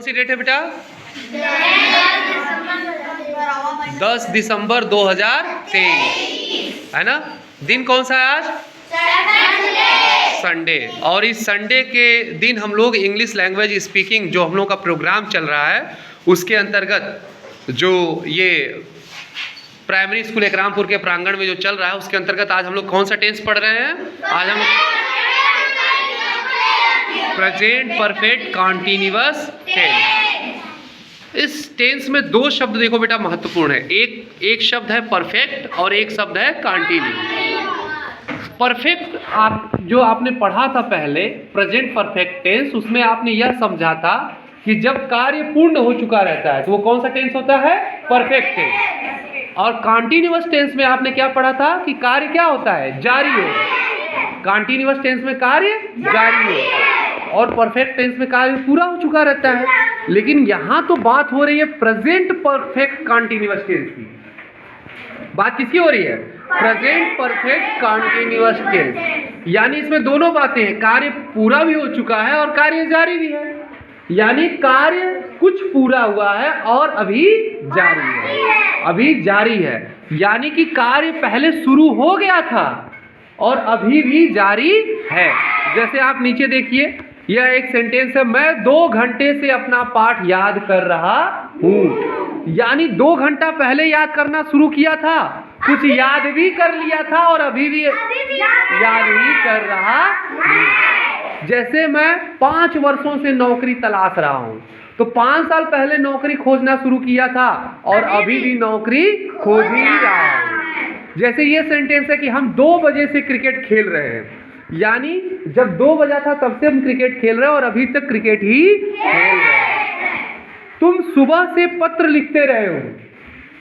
सी date है बेटा? 10 दिसंबर 2023 है ना। दिन कौन सा है आज? संडे। और इस संडे के दिन हम लोग इंग्लिश लैंग्वेज स्पीकिंग जो हम लोग का प्रोग्राम चल रहा है उसके अंतर्गत जो ये प्राइमरी स्कूल एकरामपुर के प्रांगण में जो चल रहा है उसके अंतर्गत आज हम लोग कौन सा टेंस पढ़ रहे हैं? आज हम प्रेजेंट परफेक्ट कॉन्टिन्यूअस टेंस। इस टेंस में दो शब्द देखो बेटा महत्वपूर्ण है। एक शब्द है परफेक्ट और एक शब्द है कॉन्टिन्यू। परफेक्ट जो आपने पढ़ा था पहले प्रेजेंट परफेक्ट टेंस, उसमें आपने यह समझा था कि जब कार्य पूर्ण हो चुका रहता है तो वो कौन सा टेंस होता है? Perfect tense. और कॉन्टिन्यूअस टेंस में आपने क्या पढ़ा था कि कार्य क्या होता है? जारी हो। कॉन्टिन्यूअस टेंस में कार्य जारी हो और परफेक्ट टेंस में कार्य पूरा हो चुका रहता है। लेकिन यहाँ तो बात हो रही है प्रेजेंट परफेक्ट कॉन्टिन्यूअस टेंस की। बात किसकी हो रही है? Present perfect continuous tense. यानी इसमें दोनों बातें हैं, कार्य पूरा भी हो चुका है और कार्य जारी भी है। यानी कार्य कुछ पूरा हुआ है और अभी जारी है, अभी जारी है। यानी कि कार्य पहले शुरू हो गया था और अभी भी जारी है। जैसे आप नीचे देखिए, यह एक सेंटेंस है, मैं 2 घंटे से अपना पाठ याद कर रहा हूँ। यानी 2 घंटा पहले याद करना शुरू किया था, कुछ याद भी कर लिया था और अभी भी याद ही कर रहा हूँ। जैसे मैं 5 वर्षों से नौकरी तलाश रहा हूँ, तो 5 साल पहले नौकरी खोजना शुरू किया था और अभी भी नौकरी खोज ही रहा हूँ। जैसे ये सेंटेंस है कि हम 2 बजे से क्रिकेट खेल रहे हैं। यानी जब 2 बजा था तब से हम क्रिकेट खेल रहे हैं और अभी तक क्रिकेट ही खेल रहे हैं। तुम सुबह से पत्र लिखते रहे हो।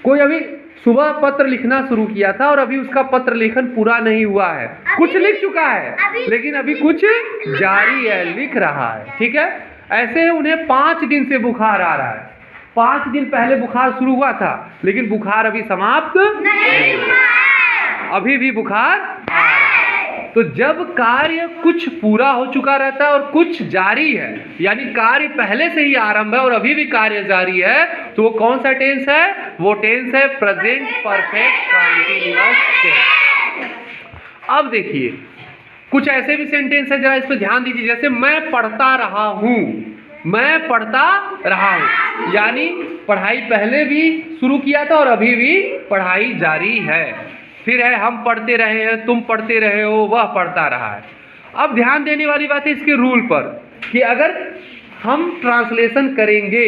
कोई अभी सुबह पत्र लिखना शुरू किया था और अभी उसका पत्र लेखन पूरा नहीं हुआ है, कुछ लिख चुका है लेकिन अभी कुछ जारी है, लिख रहा है। ठीक है। ऐसे उन्हें 5 दिन से बुखार आ रहा है। 5 दिन पहले बुखार शुरू हुआ था लेकिन बुखार अभी समाप्त नहीं हुआ, अभी भी बुखार आ रहा है। तो जब कार्य कुछ पूरा हो चुका रहता है और कुछ जारी है, यानी कार्य पहले से ही आरंभ है और अभी भी कार्य जारी है, तो वो कौन सा टेंस है? वो टेंस है प्रेजेंट परफेक्ट कॉन्टिन्यूअस टेंस। अब देखिए कुछ ऐसे भी सेंटेंस है, जरा इस पर ध्यान दीजिए। जैसे मैं पढ़ता रहा हूँ, मैं पढ़ता रहा हूँ, यानी पढ़ाई पहले भी शुरू किया था और अभी भी पढ़ाई जारी है। फिर है हम पढ़ते रहे हैं, तुम पढ़ते रहे हो, वह पढ़ता रहा है। अब ध्यान देने वाली बात है इसके रूल पर कि अगर हम ट्रांसलेशन करेंगे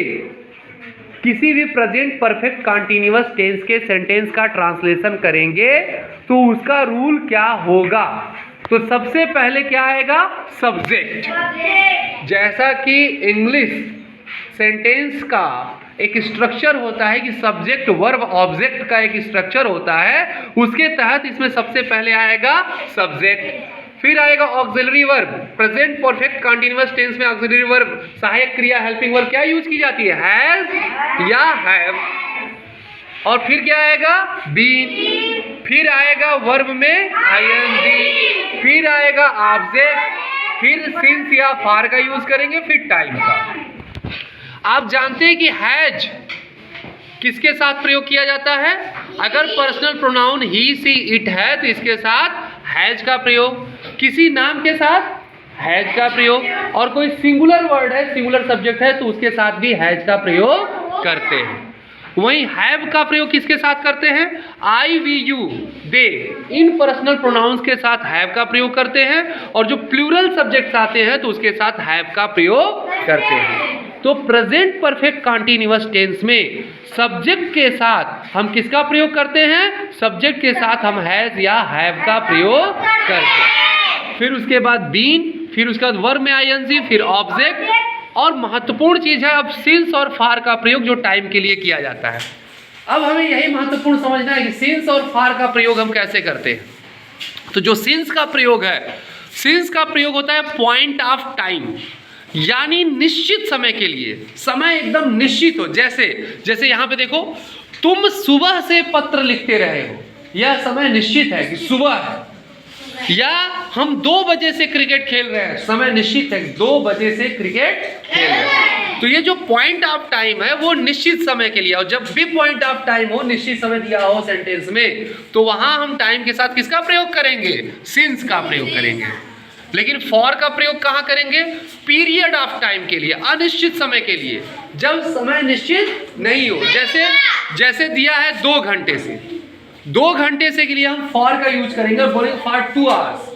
किसी भी प्रेजेंट परफेक्ट कॉन्टिन्यूअस टेंस के सेंटेंस का ट्रांसलेशन करेंगे तो उसका रूल क्या होगा? तो सबसे पहले क्या आएगा? सब्जेक्ट। जैसा कि इंग्लिश सेंटेंस का एक स्ट्रक्चर होता है कि सब्जेक्ट वर्ब ऑब्जेक्ट का एक स्ट्रक्चर होता है, उसके तहत इसमें सबसे पहले आएगा सब्जेक्ट। फिर आएगा auxiliary verb. Present perfect continuous tense में ऑक्सिलरी वर्ब सहायक क्रिया हेल्पिंग वर्ब क्या यूज की जाती है? हैज या हैव। और फिर क्या आएगा? बीन। फिर आएगा वर्ब में आईएनजी। फिर आएगा ऑब्जेक्ट। फिर सिंस या फार का यूज करेंगे, फिर टाइम का। आप जानते हैं कि हैज किसके साथ प्रयोग किया जाता है? अगर personal pronoun he see it है तो इसके साथ हैज का प्रयोग, किसी नाम के साथ हैज का प्रयोग, और कोई सिंगुलर वर्ड है, सिंगुलर सब्जेक्ट है तो उसके साथ भी हैज का प्रयोग करते हैं। वहीं हैव का प्रयोग किसके साथ करते हैं? आई, वी, यू, दे, इन पर्सनल प्रोनाउंस के साथ हैव का प्रयोग करते हैं, और जो प्लूरल सब्जेक्ट्स आते हैं तो उसके साथ हैव का प्रयोग करते हैं। तो प्रेजेंट परफेक्ट कॉन्टिन्यूअस टेंस में सब्जेक्ट के साथ हम किसका प्रयोग करते हैं? सब्जेक्ट के साथ हम हैज या हैव का प्रयोग करते हैं। फिर उसके बाद बीन, फिर उसके बाद वर्ब में आईएनजी, फिर ऑब्जेक्ट, और महत्वपूर्ण चीज है अब सिंस और फार का प्रयोग जो टाइम के लिए किया जाता है। अब हमें यही महत्वपूर्ण समझना है कि सिंस और फार का प्रयोग हम कैसे करते हैं। तो जो सिंस का प्रयोग है, सिंस का प्रयोग होता है पॉइंट ऑफ टाइम, यानी निश्चित समय के लिए, समय एकदम निश्चित हो। जैसे यहाँ पे देखो, तुम सुबह से पत्र लिखते रहे हो, यह समय निश्चित है कि सुबह है। या हम 2 बजे से क्रिकेट खेल रहे हैं, समय निश्चित है 2 बजे से क्रिकेट खेल रहे हैं। तो ये जो पॉइंट ऑफ टाइम है वो निश्चित समय के लिए, और जब भी पॉइंट ऑफ टाइम हो, निश्चित समय दिया हो सेंटेंस में, तो वहां हम टाइम के साथ किसका प्रयोग करेंगे? सिंस का प्रयोग करेंगे। लेकिन फॉर का प्रयोग कहां करेंगे? पीरियड ऑफ टाइम के लिए, अनिश्चित समय के लिए, जब समय निश्चित नहीं हो। जैसे दिया है 2 घंटे से, 2 घंटे से के लिए हम फॉर का यूज करेंगे और बोलेंगे फॉर 2 आवर्स,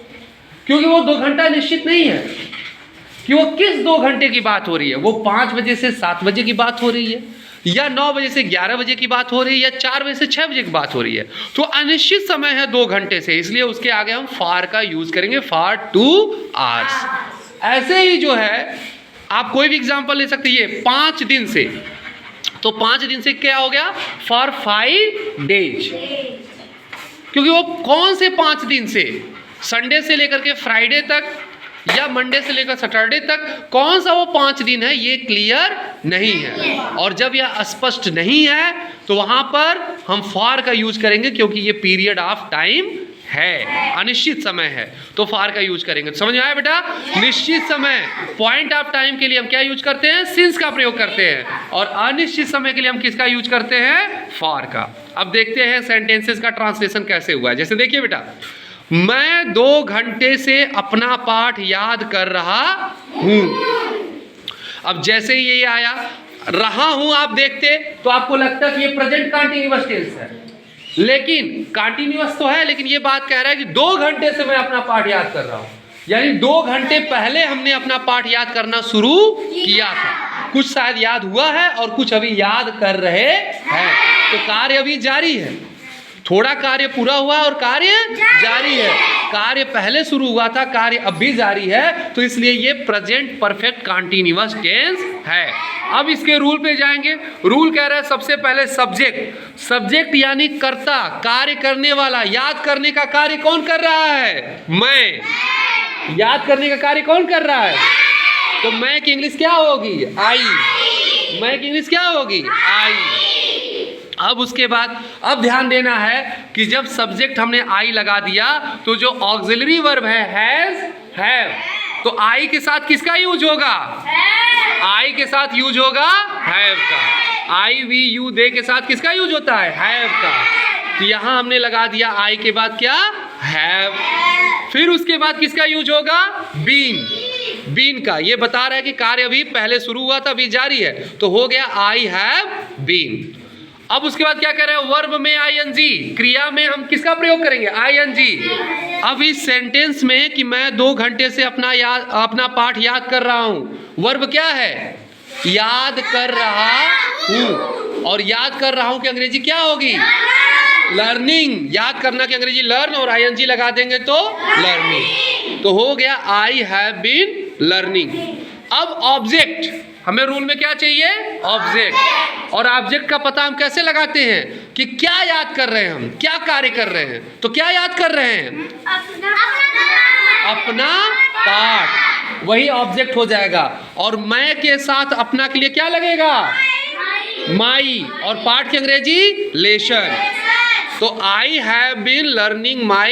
क्योंकि वो 2 घंटा निश्चित नहीं है कि वो किस 2 घंटे की बात हो रही है। वो 5 बजे से 7 बजे की बात हो रही है, या 9 बजे से 11 बजे की बात हो रही है, या 4 बजे से 6 बजे की बात हो रही है। तो अनिश्चित समय है 2 घंटे से, इसलिए उसके आगे हम फॉर का यूज करेंगे, फॉर 2 आवर्स। ऐसे ही जो है आप कोई भी एग्जांपल ले सकते हैं, 5 दिन से, तो 5 दिन से क्या हो गया? फॉर 5 डेज, क्योंकि वो कौन से 5 दिन से? संडे से लेकर के फ्राइडे तक या मंडे से लेकर सैटरडे तक, कौन सा वो 5 दिन है ये क्लियर नहीं है। और जब यह स्पष्ट नहीं है तो वहां पर हम फॉर का यूज करेंगे, क्योंकि ये पीरियड ऑफ टाइम है, अनिश्चित समय है, तो फॉर का यूज करेंगे। समझ में आया बेटा? निश्चित समय, पॉइंट ऑफ टाइम के लिए हम क्या यूज करते हैं? सिंस का प्रयोग करते हैं, और अनिश्चित समय के लिए हम किसका यूज करते हैं? फॉर का। अब देखते हैं सेंटेंसेस का ट्रांसलेशन कैसे हुआ है। जैसे देखिए बेटा, मैं 2 घंटे से अपना पाठ याद कर रहा हूं। अब जैसे ही ये आया रहा हूं, आप देखते तो आपको लगता कि ये प्रेजेंट कंटीन्यूअस टेंस है, लेकिन कंटीन्यूअस तो है, लेकिन ये बात कह रहा है कि 2 घंटे से मैं अपना पाठ याद कर रहा हूं, यानी 2 घंटे पहले हमने अपना पाठ याद करना शुरू किया था। कुछ शायद याद हुआ है और कुछ अभी याद कर रहे हैं, तो कार्य अभी जारी है। थोड़ा कार्य पूरा हुआ और कार्य जारी है। कार्य पहले शुरू हुआ था, कार्य अब भी जारी है, तो इसलिए ये प्रेजेंट परफेक्ट कंटीन्यूअस टेंस है। अब इसके रूल पे जाएंगे। रूल कह रहा है सबसे पहले सब्जेक्ट यानी कर्ता, कार्य करने वाला। याद करने का कार्य कौन कर रहा है? मैं। याद करने का कार्य कौन कर रहा है? तो मैं की इंग्लिश क्या होगी? आई। मैं की इंग्लिश क्या होगी? आई। अब उसके बाद अब ध्यान देना है कि जब सब्जेक्ट हमने आई लगा दिया, तो जो ऑक्सिलरी वर्ब है हैज, हैव, तो आई के साथ किसका यूज होगा? आई के साथ यूज होगा हैव का। आई वी यू दे के साथ किसका यूज होता है? हैव का। तो यहां हमने लगा दिया आई के बाद क्या? हैव। फिर उसके बाद किसका यूज होगा? बीन का। ये बता रहा है कि कार्य अभी पहले शुरू हुआ था, अभी जारी है, तो हो गया आई हैव बीन। अब उसके बाद क्या कह रहे हैं? वर्ब में आईएनजी, क्रिया में हम किसका प्रयोग करेंगे? आईएनजी। अब इस सेंटेंस में कि मैं 2 घंटे से अपना पाठ याद कर रहा हूं, वर्ब क्या है? याद कर रहा हूं। और याद कर रहा हूं की अंग्रेजी क्या होगी? लर्निंग। याद करना की अंग्रेजी लर्न, और आईएनजी लगा देंगे तो लर्निंग। तो हो गया आई हैव बीन लर्निंग। अब ऑब्जेक्ट, हमें रूल में क्या चाहिए? ऑब्जेक्ट। और ऑब्जेक्ट का पता हम कैसे लगाते हैं कि क्या याद कर रहे हैं, हम क्या कार्य कर रहे हैं। तो क्या याद कर रहे हैं? अपना पाठ, वही ऑब्जेक्ट हो जाएगा। और मैं के साथ अपना के लिए क्या लगेगा? माई। और पाठ की अंग्रेजी लेसन। तो I have been learning my